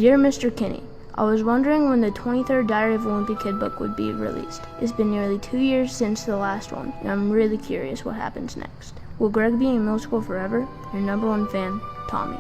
Dear Mr. Kinney, I was wondering when the 23rd Diary of a Wimpy Kid book would be released. It's been nearly 2 years since the last one, and I'm really curious what happens next. Will Greg be in middle school forever? Your number one fan, Tommy.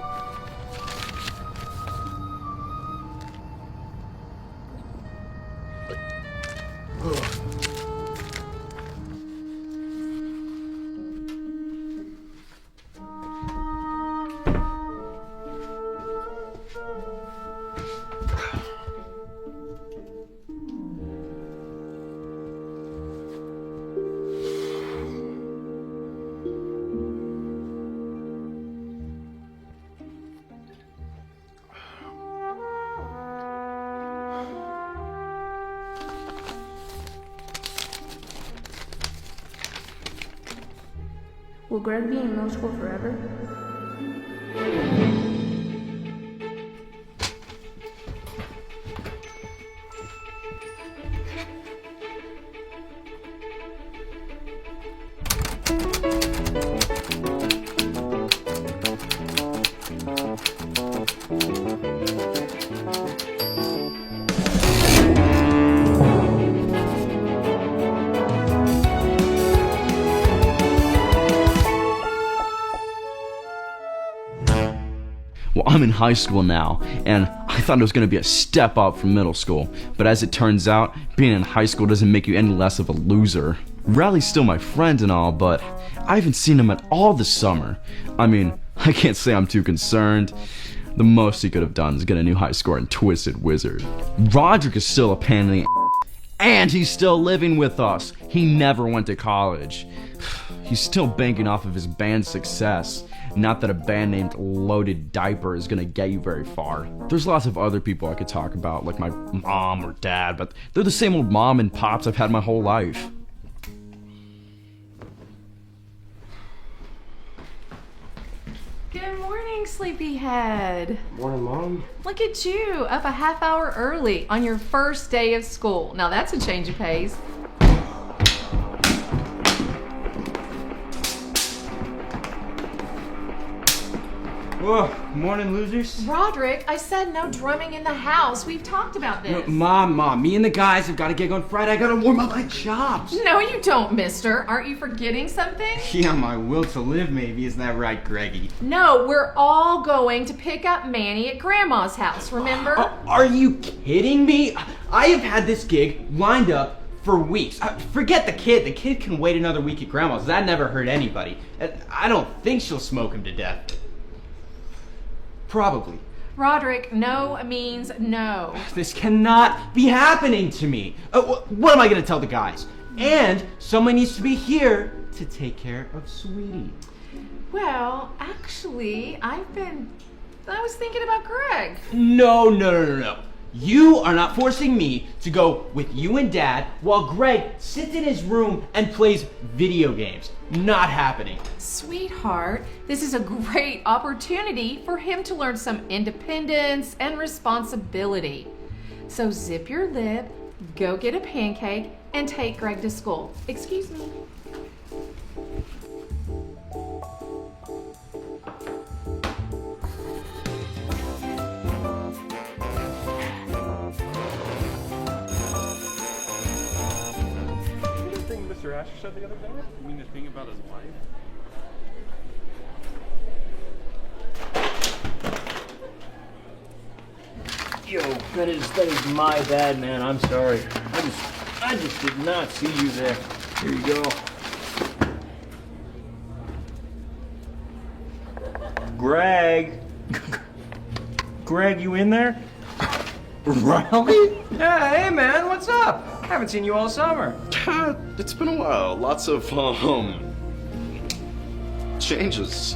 Will Greg be in middle school forever? Well, I'm in high school now, and I thought it was going to be a step up from middle school, but as it turns out, being in high school doesn't make you any less of a loser. Riley's still my friend and all, but I haven't seen him at all this summer. I mean, I can't say I'm too concerned. The most he could have done is get a new high score in Twisted Wizard. Roderick is still a pain in the and he's still living with us. He never went to college. He's still banking off of his band's success. Not that a band named Loaded Diaper is gonna get you very far. There's lots of other people I could talk about, like my mom or dad, but they're the same old mom and pops I've had my whole life. Good morning, sleepyhead. Morning, Mom. Look at you, up a half hour early on your first day of school. Now that's a change of pace. Whoa, morning, losers. Roderick, I said no drumming in the house. We've talked about this. Mom, me and the guys have got a gig on Friday. I gotta warm up my chops. No, you don't, mister. Aren't you forgetting something? Yeah, my will to live, maybe. Isn't that right, Greggy? No, we're all going to pick up Manny at Grandma's house, remember? Are you kidding me? I have had this gig lined up for weeks. Forget the kid. The kid can wait another week at Grandma's. That never hurt anybody. I don't think she'll smoke him to death. Probably. Roderick, no means no. This cannot be happening to me. What am I going to tell the guys? And someone needs to be here to take care of Sweetie. Well, actually, I was thinking about Greg. No. You are not forcing me to go with you and Dad while Greg sits in his room and plays video games. Not happening. Sweetheart, this is a great opportunity for him to learn some independence and responsibility. So zip your lip, go get a pancake, and take Greg to school. Excuse me. Mr. Asher said the other day? You mean the thing about his wife? Yo, that is my bad, man. I'm sorry. I just did not see you there. Here you go. Greg. Greg, you in there? Riley? Yeah, hey man, what's up? Haven't seen you all summer. It's been a while. Lots of, changes.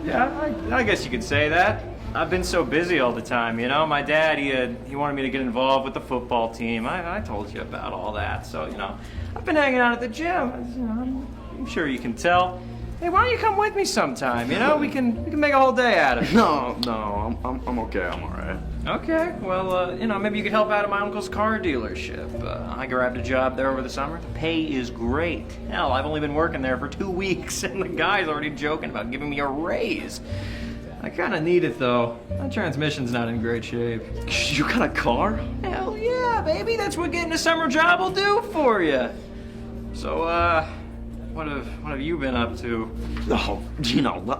Yeah, I guess you could say that. I've been so busy all the time, you know. My dad, he wanted me to get involved with the football team. I told you about all that, so, you know. I've been hanging out at the gym. You know, I'm sure you can tell. Hey, why don't you come with me sometime? You know, we can make a whole day out of it. No, I'm okay. I'm all right. Okay, well, you know, maybe you could help out at my uncle's car dealership. I grabbed a job there over the summer. The pay is great. Hell, I've only been working there for 2 weeks, and the guy's already joking about giving me a raise. I kinda need it though. My transmission's not in great shape. You got a car? Hell yeah, baby. That's what getting a summer job will do for you. So, what have you been up to? Oh,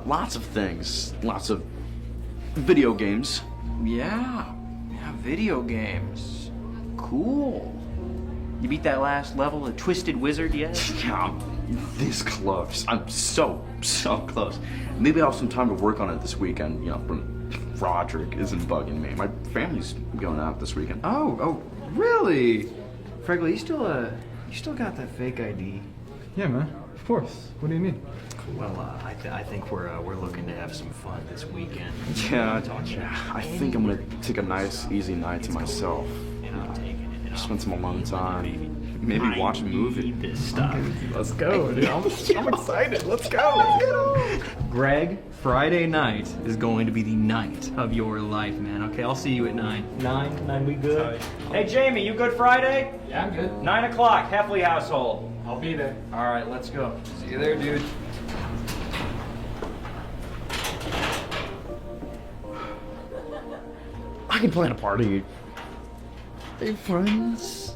lots of things. Lots of video games. Yeah, video games. Cool. You beat that last level of Twisted Wizard yet? Yeah, I'm this close. I'm so close. Maybe I'll have some time to work on it this weekend, when Roderick isn't bugging me. My family's going out this weekend. Oh, really? Fregley, you still got that fake ID? Yeah, man. Of course. What do you need? Well, I think we're looking to have some fun this weekend. Yeah, I think I'm gonna take a nice, easy night to myself. Spend some alone time. Maybe watch a movie. This stuff. Let's go, dude. I'm excited. Let's go. Greg, Friday night is going to be the night of your life, man. Okay, I'll see you at 9. 9, we good? Hey, Jamie, you good Friday? Yeah, I'm good. 9 o'clock, Heffley household. I'll be there. All right, let's go. See you there, dude. I can plan a party. Hey, friends.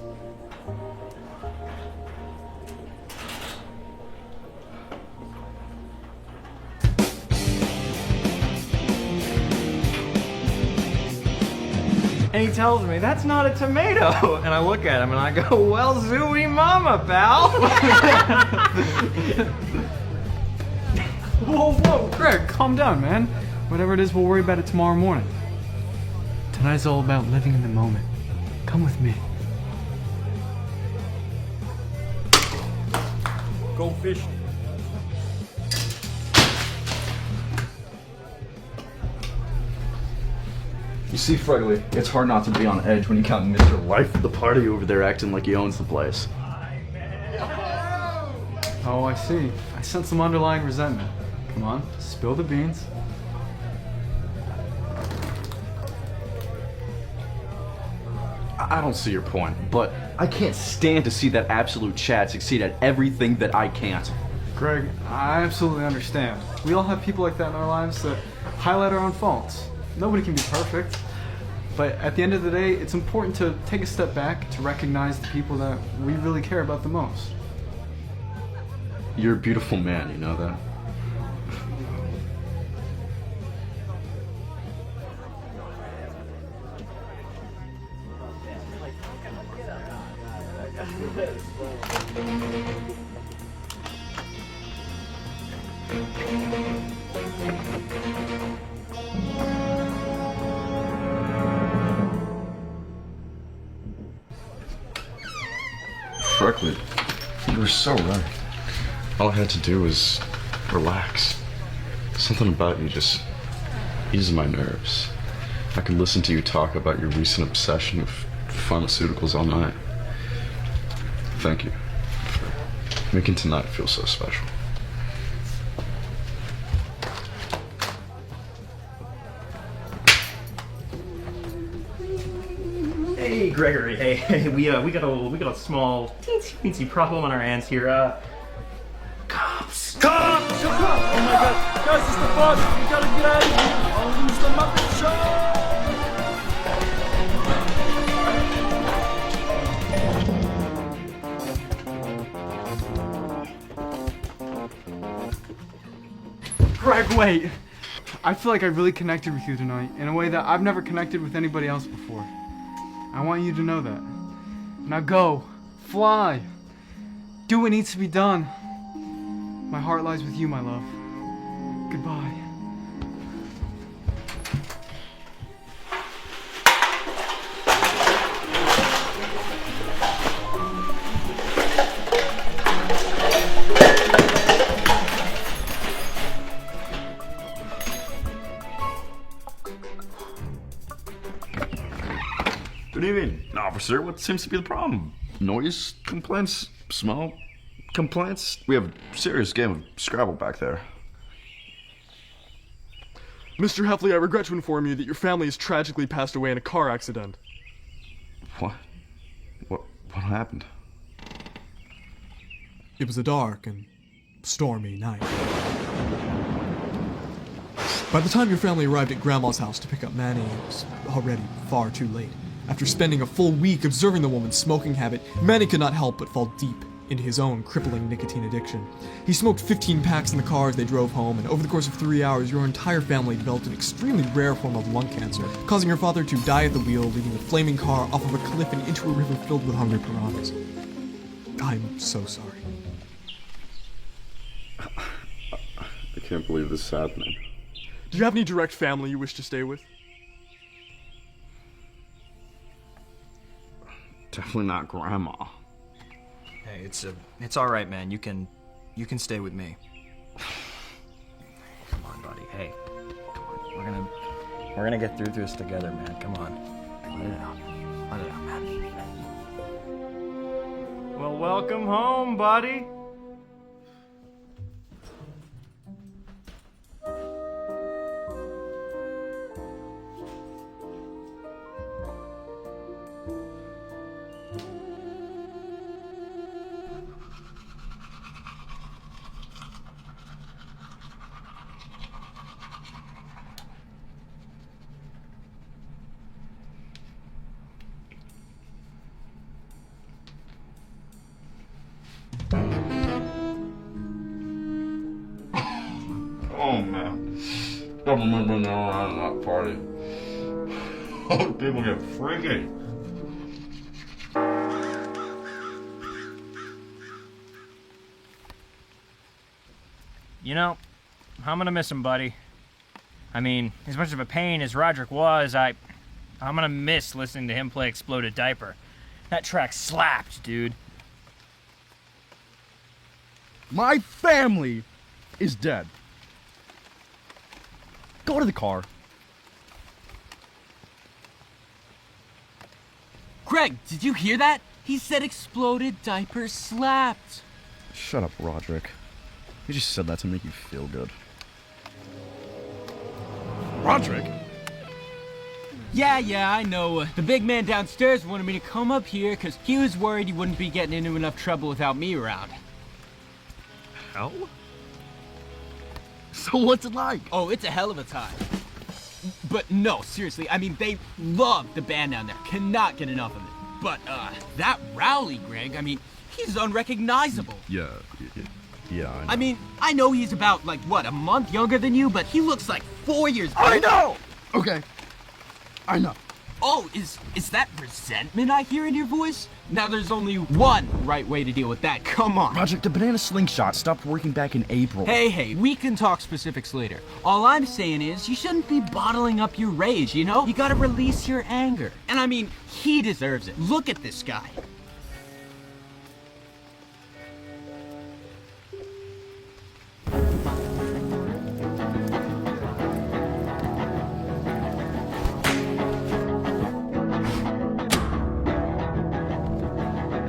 And he tells me, that's not a tomato. And I look at him and I go, well, zooey mama, pal. Whoa, Greg, calm down, man. Whatever it is, we'll worry about it tomorrow morning. Tonight's all about living in the moment. Come with me. Go fishing. You see, Fregley, it's hard not to be on edge when you got Mr. Life of the party over there acting like he owns the place. Oh, I see. I sense some underlying resentment. Come on, spill the beans. I don't see your point, but I can't stand to see that absolute Chad succeed at everything that I can't. Greg, I absolutely understand. We all have people like that in our lives that highlight our own faults. Nobody can be perfect. But at the end of the day, it's important to take a step back to recognize the people that we really care about the most. You're a beautiful man, you know that? Fregley, you were so right. All I had to do was relax. Something about you just eased my nerves. I could listen to you talk about your recent obsession with pharmaceuticals all night. Thank you for making tonight feel so special. Hey, Gregory. Hey, we got a small teensy problem on our hands here. Cops! Oh my god, guys, it's the boss! We gotta get out of here! I'll lose the Muppet Show! Greg, wait! I feel like I really connected with you tonight in a way that I've never connected with anybody else before. I want you to know that. Now go, fly, do what needs to be done. My heart lies with you, my love. Goodbye. Good evening, officer. What seems to be the problem? Noise complaints? Smell complaints? We have a serious game of Scrabble back there. Mr. Heffley, I regret to inform you that your family has tragically passed away in a car accident. What? What happened? It was a dark and stormy night. By the time your family arrived at Grandma's house to pick up Manny, it was already far too late. After spending a full week observing the woman's smoking habit, Manny could not help but fall deep into his own crippling nicotine addiction. He smoked 15 packs in the car as they drove home, and over the course of 3 hours, your entire family developed an extremely rare form of lung cancer, causing your father to die at the wheel, leading the flaming car off of a cliff and into a river filled with hungry piranhas. I'm so sorry. I can't believe this is happening. Do you have any direct family you wish to stay with? Definitely not Grandma. Hey, it's all right, man. You can stay with me. Come on, buddy. Hey, come on. We're gonna get through this together, man. Come on. Let it out. Let it out, man. Well, welcome home, buddy. Oh man, I remember now around that party. Oh, people get freaky. You know, I'm gonna miss him, buddy. I mean, as much of a pain as Roderick was, I'm gonna miss listening to him play Exploded Diaper. That track slapped, dude. My family is dead. Go to the car. Greg, did you hear that? He said Exploded Diaper slapped. Shut up, Roderick. You just said that to make you feel good. Roderick? Yeah, I know. The big man downstairs wanted me to come up here because he was worried he wouldn't be getting into enough trouble without me around. Hell? So what's it like? Oh, it's a hell of a time. But no, seriously, I mean, they love the band down there. Cannot get enough of it. But, that Rowley, Greg, I mean, he's unrecognizable. Yeah, I know. I mean, I know he's about, like, what, a month younger than you, but he looks like 4 years I older. know! Okay. I know. Oh, is that resentment I hear in your voice? Now there's only one right way to deal with that. Come on. Roderick, the banana slingshot stopped working back in April. Hey, we can talk specifics later. All I'm saying is you shouldn't be bottling up your rage, you know? You gotta release your anger. And I mean, he deserves it. Look at this guy.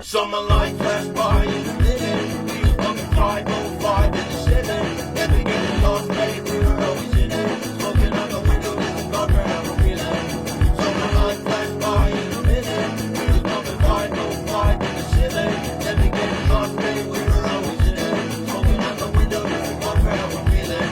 Summer light flashed by in the minute. We was bumping 505 in the city. Never getting lost, baby, we were always in it. Smoking out the window, just about to have a feeling. Summer light flashed by in the minute. We was bumping 505 in the city. Never getting lost, baby, we were always in it. Smoking out the window, just about to have a feeling.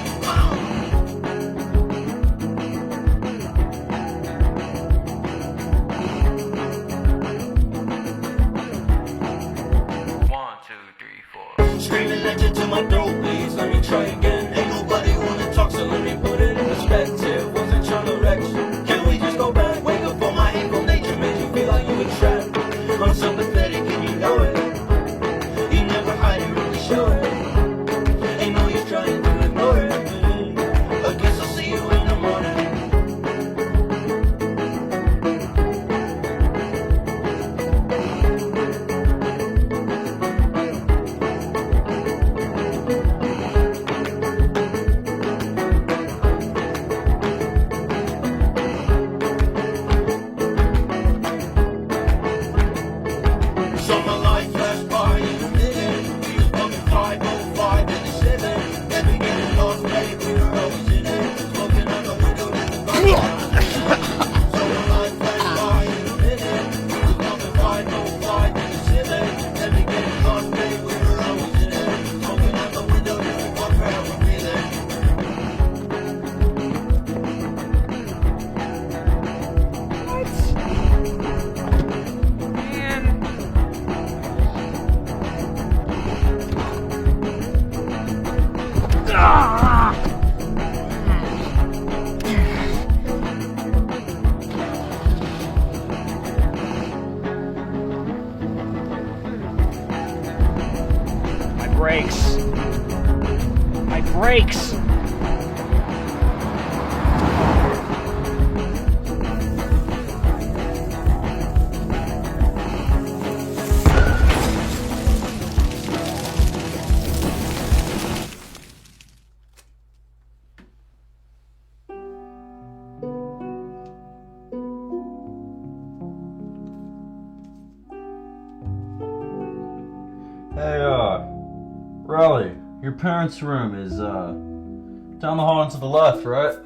Your parents' room is, down the hall and to the left, right?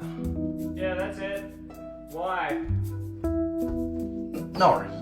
Yeah, that's it. Why? No reason.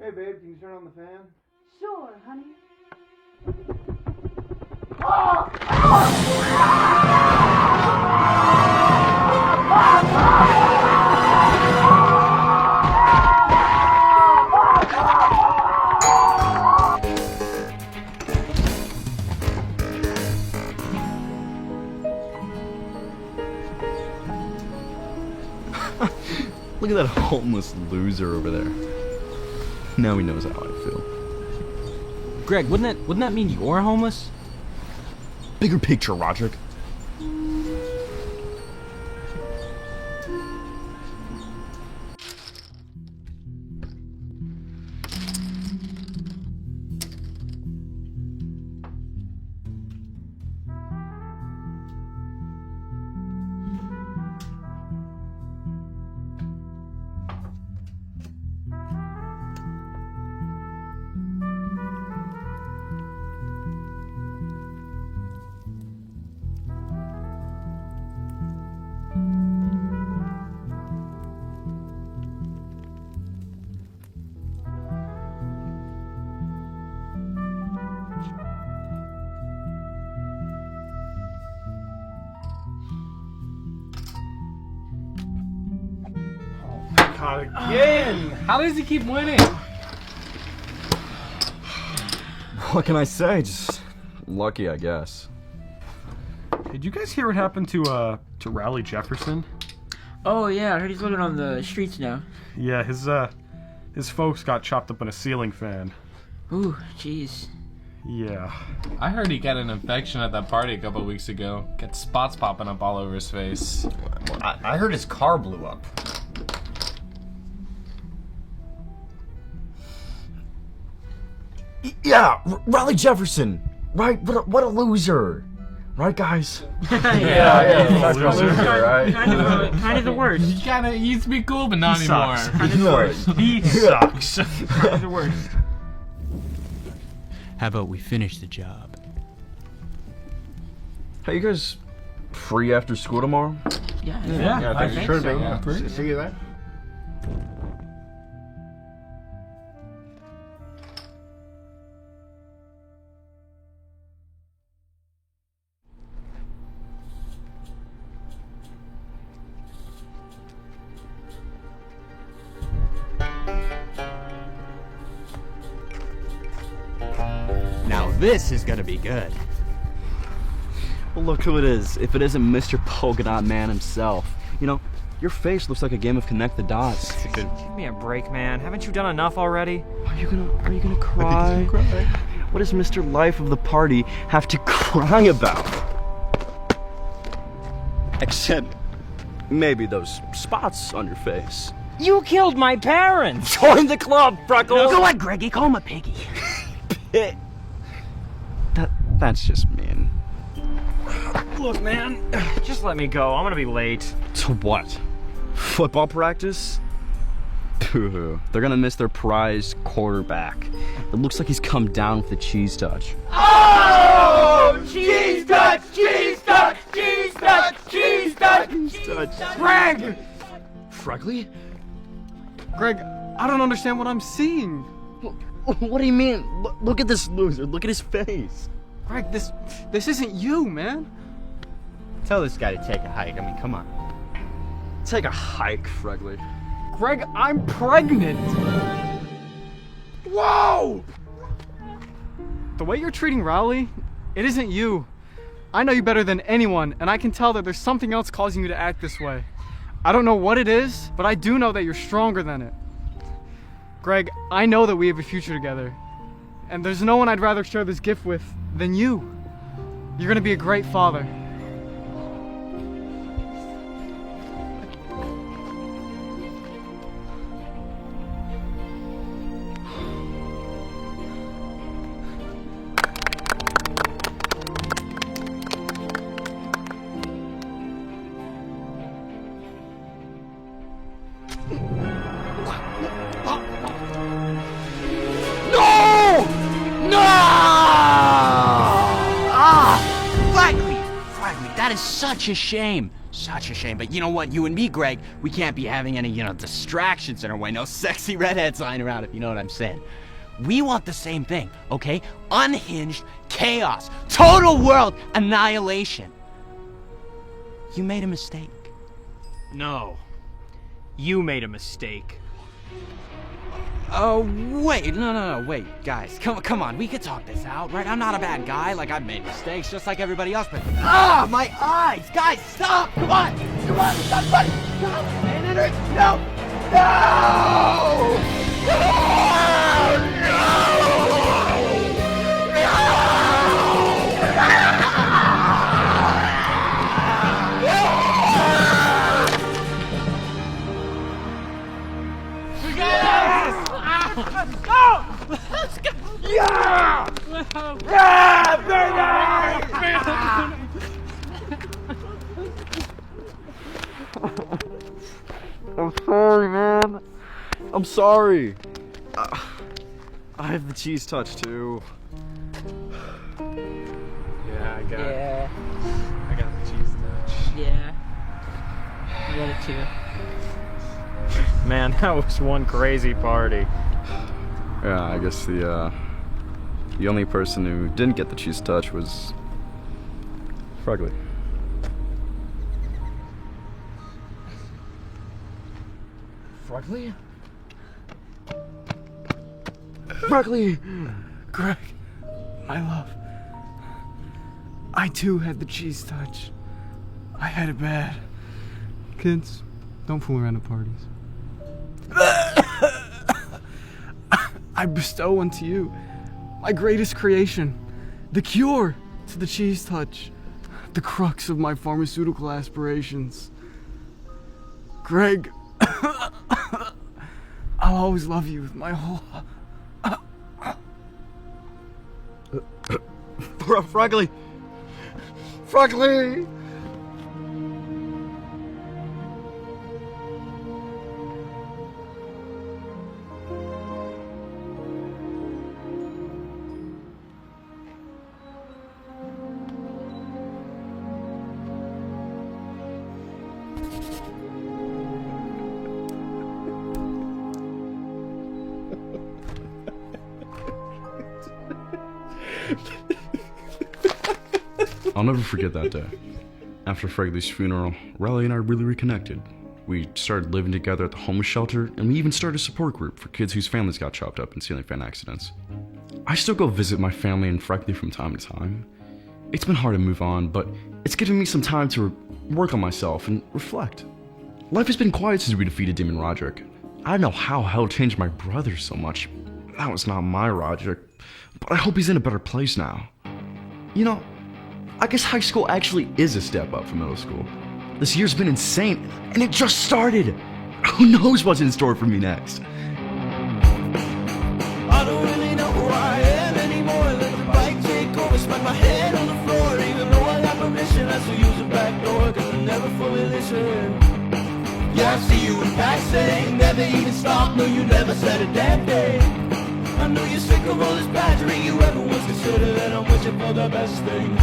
Hey babe, can you turn on the fan? Sure, honey. Look at that homeless loser over there. Now he knows how I feel. Greg, wouldn't that mean you're homeless? Bigger picture, Roderick. Again! How does he keep winning? What can I say? Just lucky, I guess. Did you guys hear what happened to Raleigh Jefferson? Oh yeah, I heard he's living on the streets now. Yeah, his folks got chopped up in a ceiling fan. Ooh, jeez. Yeah. I heard he got an infection at that party a couple of weeks ago. Got spots popping up all over his face. I heard his car blew up. Yeah, Raleigh Jefferson. Right? What a loser. Right, guys? Yeah, Such a loser, right? Kind of the worst. He used to be cool, but not anymore. Kind of the worst. He sucks. Kind of the worst. How about we finish the job? Hey, you guys free after school tomorrow? Yeah, I think you should be. Yeah. See you there. Now this is gonna be good. Well, look who it is. If it isn't Mr. Polka Dot Man himself. You know, your face looks like a game of Connect the Dots. Give me a break, man. Haven't you done enough already? Are you gonna cry? What does Mr. Life of the party have to cry about? Except maybe those spots on your face. You killed my parents! Join the club, Freckles! Go on, Greggy, call him a piggy. That's just mean. Look, man, just let me go. I'm gonna be late. To what? Football practice? They're gonna miss their prized quarterback. It looks like he's come down with the cheese touch. Oh! Cheese touch! Cheese touch! Cheese touch! Cheese touch! Cheese touch! Greg! Freckly? Greg, I don't understand what I'm seeing. What do you mean? Look at this loser. Look at his face. Greg, this isn't you, man. Tell this guy to take a hike. I mean, come on. Take a hike, Fregley. Greg, I'm pregnant. Whoa! The way you're treating Rowley, it isn't you. I know you better than anyone, and I can tell that there's something else causing you to act this way. I don't know what it is, but I do know that you're stronger than it. Greg, I know that we have a future together, and there's no one I'd rather share this gift with than you. You're gonna be a great father. That is such a shame. Such a shame. But you know what? You and me, Greg, we can't be having any, distractions in our way. No sexy redheads lying around, if you know what I'm saying. We want the same thing, okay? Unhinged chaos. Total world annihilation. You made a mistake. No. You made a mistake. Oh, wait, no, wait, guys, come on, we could talk this out, right? I'm not a bad guy, like, I've made mistakes just like everybody else, but, my eyes, guys, stop, come on, stop, buddy, stop, man, no, Let's go! Yeah! Yeah, baby! I'm sorry, man. I'm sorry. I have the cheese touch too. Yeah, I got it. Yeah. I got the cheese touch. Yeah. I got it too. Man, that was one crazy party. Yeah, I guess the only person who didn't get the cheese touch was Fregley. Fregley? Fregley! Greg, my love. I too had the cheese touch. I had it bad. Kids, don't fool around at parties. I bestow unto you my greatest creation, the cure to the cheese touch, the crux of my pharmaceutical aspirations. Greg, I'll always love you with my whole... Fregley! Fregley! I'll never forget that day. After Fregley's funeral, Riley and I really reconnected. We started living together at the homeless shelter, and we even started a support group for kids whose families got chopped up in ceiling fan accidents. I still go visit my family and Fregley from time to time. It's been hard to move on, but it's given me some time to work on myself and reflect. Life has been quiet since we defeated Demon Roderick. I don't know how hell changed my brother so much. That was not my Roderick, but I hope he's in a better place now. You know, I guess high school actually is a step up from middle school. This year's been insane, and it just started. Who knows what's in store for me next? I don't really know who I am anymore. Let the bike take over, smack my head on the floor. Even though I got permission, I still use the back door, cause I never fully listen. Yeah, I see you in passing, never even stopped, no, you never said a damn thing. I know you're sick of all this badgering, you ever once consider that I'm wishing for the best thing.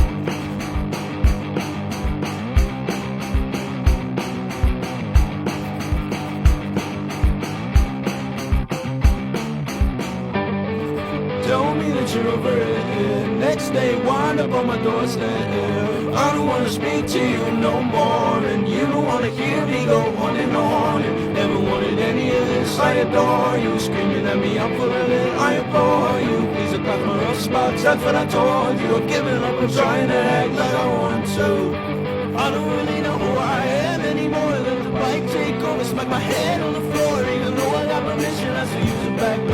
wind up on my doorstep. I don't wanna speak to you no more, and you don't wanna hear me go on and on. And never wanted any of this. I adore you, screaming at me, I'm full of it. I implore you, please look like my rough spots. That's what I told you. I've given up, I'm trying to act like I want to. I don't really know who I am anymore. Let the bike take over, smack my head on the floor. Even though I got permission, I still use it back.